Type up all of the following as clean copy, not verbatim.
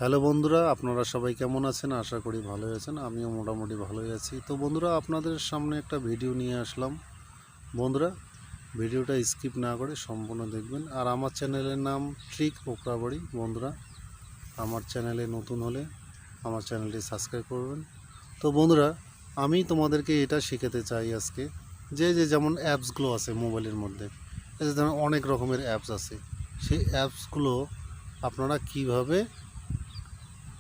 Hello বন্ধুরা, আপনারা সবাই কেমন আছেন? আশা করি ভালোই আছেন। আমিও মোটামুটি ভালোই আছি। তো বন্ধুরা, আপনাদের সামনে একটা ভিডিও নিয়ে আসলাম। বন্ধুরা, ভিডিওটা স্কিপ না করে সম্পূর্ণ দেখবেন। আর আমার চ্যানেলের নাম ট্রিক ওকরাবাড়ি। বন্ধুরা, আমার চ্যানেলে নতুন হলে আমার চ্যানেলটি সাবস্ক্রাইব করবেন। তো বন্ধুরা, আমি তোমাদেরকে এটা শেখাতে চাই আজকে, যে যেমন অ্যাপসগুলো আছে মোবাইলের মধ্যে, এই যে ধরুন অনেক রকমের অ্যাপস আছে, সেই অ্যাপসগুলো আপনারা কিভাবে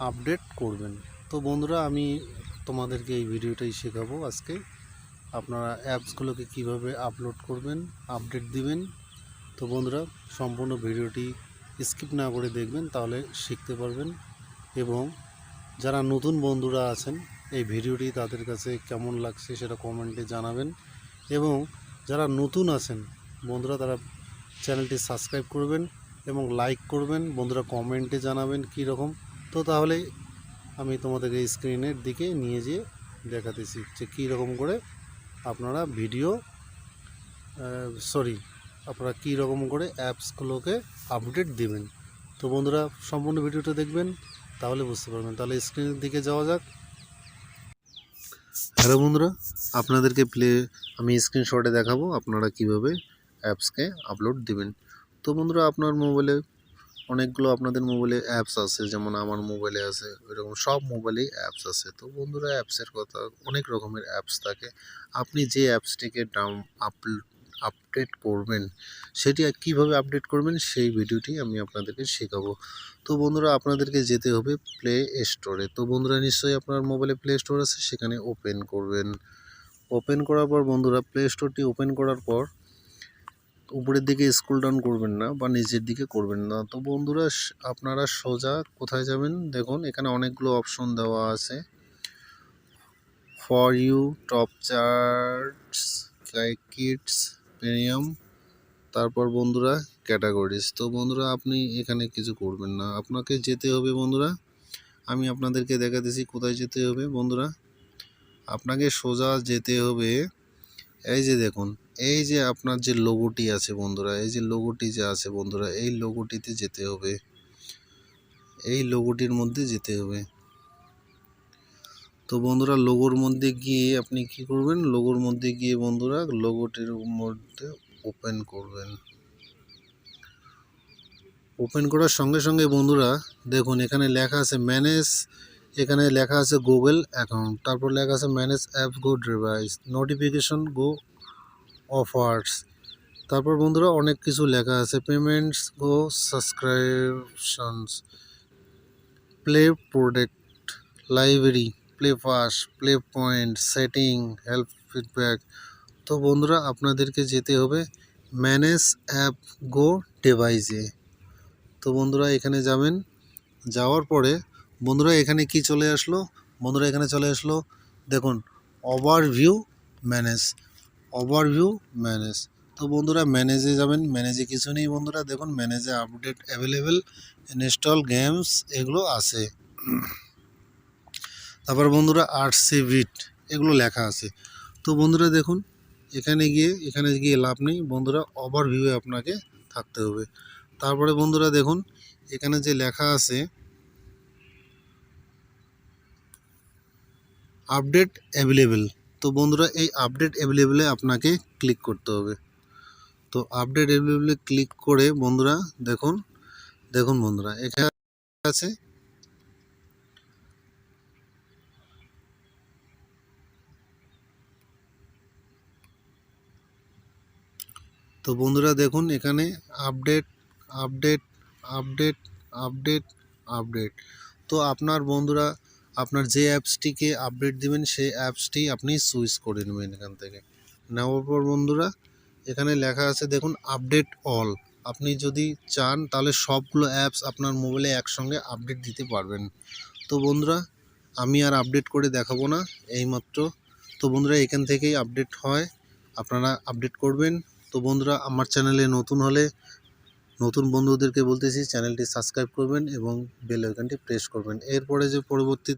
আপডেট করবেন। তো বন্ধুরা, আমি তোমাদেরকে এই ভিডিওটাই শেখাবো আজকে। আপনারা অ্যাপসগুলোকে কিভাবে আপলোড করবেন, আপডেট দিবেন। তো বন্ধুরা, সম্পূর্ণ ভিডিওটি স্কিপ না করে দেখবেন, তাহলে শিখতে পারবেন। এবং যারা নতুন বন্ধুরা আছেন, এই ভিডিওটি তাদের কাছে কেমন লাগছে সেটা কমেন্টে জানাবেন। এবং যারা নতুন আছেন বন্ধুরা, তারা চ্যানেলটি সাবস্ক্রাইব করবেন এবং লাইক করবেন। বন্ধুরা কমেন্টে জানাবেন কী রকম। তো তাহলে আমি তোমাদেরকে স্ক্রিনের দিকে নিয়ে যেয়ে দেখাতেছি যে কী রকম করে আপনারা আপনারা কী রকম করে অ্যাপসগুলোকে আপডেট দিবেন। তো বন্ধুরা, সম্পূর্ণ ভিডিওটা দেখবেন, তাহলে বুঝতে পারবেন। তাহলে স্ক্রিনের দিকে যাওয়া যাক। হ্যালো বন্ধুরা, আপনাদেরকে আমি স্ক্রিনশটে দেখাবো আপনারা কিভাবে অ্যাপসকে আপলোড দিবেন। তো বন্ধুরা, আপনার মোবাইলে অনেকগুলো আপনাদের মোবাইলে অ্যাপস আছে, যেমন আমার মোবাইলে আছে, ওইরকম সব মোবাইলেই অ্যাপস আছে। তো বন্ধুরা, অ্যাপসের কথা, অনেক রকমের অ্যাপস থাকে। আপনি যে অ্যাপসটিকে আপডেট করবেন, সেটি কীভাবে আপডেট করবেন সেই ভিডিওটি আমি আপনাদেরকে শেখাবো। তো বন্ধুরা, আপনাদেরকে যেতে হবে প্লে স্টোরে। তো বন্ধুরা, নিশ্চয়ই আপনার মোবাইলে প্লে স্টোর আছে, সেখানে ওপেন করবেন। ওপেন করার পর বন্ধুরা, প্লে স্টোরটি ওপেন করার পর উপরের দিকে স্ক্রল ডাউন করবেন না বা নিচের দিকে করবেন না। তো বন্ধুরা, আপনারা সোজা কোথায় যাবেন, দেখুন এখানে অনেকগুলো অপশন দেওয়া আছে। For you, top charts, kids, premium, তারপর বন্ধুরা ক্যাটাগরিজ। তো বন্ধুরা, আপনি এখানে কিছু করবেন না, আপনাকে যেতে হবে বন্ধুরা। আমি আপনাদেরকে দেখাতেছি কোথায় যেতে হবে। বন্ধুরা, আপনাকে সোজা যেতে হবে, এই যে দেখুন, এই যে আপনার যে লোগোটি আছে বন্ধুরা, এই যে লোগোটি যে আছে বন্ধুরা, এই লোগোটিতে যেতে হবে, এই লোগোটির মধ্যে যেতে হবে। তো বন্ধুরা, লোগোর মধ্যে গিয়ে আপনি কি করবেন, লোগোর মধ্যে গিয়ে বন্ধুরা লোগোটির মধ্যে ওপেন করবেন। ওপেন করার সঙ্গে সঙ্গে বন্ধুরা দেখুন এখানে লেখা আছে ম্যানেজ, এখানে লেখা আছে গুগল অ্যাকাউন্ট, তারপর লেখা আছে manage app go device, notification go offers, তারপর বন্ধুরা অনেক কিছু লেখা আছে, payments go subscriptions, play product, library, play pass, play point, setting, help, feedback. তো বন্ধুরা, আপনাদেরকে যেতে হবে ম্যানেজ অ্যাপ গো ডিভাইসে। তো বন্ধুরা, এখানে যাবেন, যাওয়ার পরে বন্ধুরা এখানে কি চলে আসলো, বন্ধুরা এখানে চলে আসলো দেখুন ওভারভিউ ম্যানেজ, ওভারভিউ ম্যানেজ। তো বন্ধুরা, ম্যানেজে যাবেন, ম্যানেজে কিছু নেই বন্ধুরা, দেখুন ম্যানেজে আপডেট অ্যাভেলেবেল, ইনস্টল গেমস এগুলো আছে। তারপর বন্ধুরা আর্টসিভিট এগুলো লেখা আছে। তো বন্ধুরা দেখুন, এখানে গিয়ে লাভ নেই বন্ধুরা, ওভারভিউয়ে আপনাকে থাকতে হবে। তারপরে বন্ধুরা দেখুন এখানে যে লেখা আছে আপডেট অ্যাভেলেবেল। তো বন্ধুরা, এই আপডেট অ্যাভেলেবেলে আপনাকে ক্লিক করতে হবে। তো আপডেট অ্যাভেলেবেলে ক্লিক করে বন্ধুরা দেখুন বন্ধুরা এখানে আছে, তো বন্ধুরা দেখুন এখানে update update update update update. তো আপনার বন্ধুরা, আপনার যে অ্যাপসটিকে আপডেট দিবেন সেই অ্যাপসটি আপনি সুইচ করে নেবেন এখান থেকে। নেওয়ার পর বন্ধুরা এখানে লেখা আছে দেখুন আপডেট অল, আপনি যদি চান তাহলে সবগুলো অ্যাপস আপনার মোবাইলে একসঙ্গে আপডেট দিতে পারবেন। তো বন্ধুরা, আমি আর আপডেট করে দেখাবো না এইমাত্র। তো বন্ধুরা, এখান থেকেই আপডেট হয়, আপনারা আপডেট করবেন। তো বন্ধুরা, আমার চ্যানেলে নতুন হলে নতুন বন্ধুদেরকে বলতেছি চ্যানেলটি সাবস্ক্রাইব করবেন এবং বেল আইকনটি প্রেস করবেন। এরপরে যে পরবর্তীতে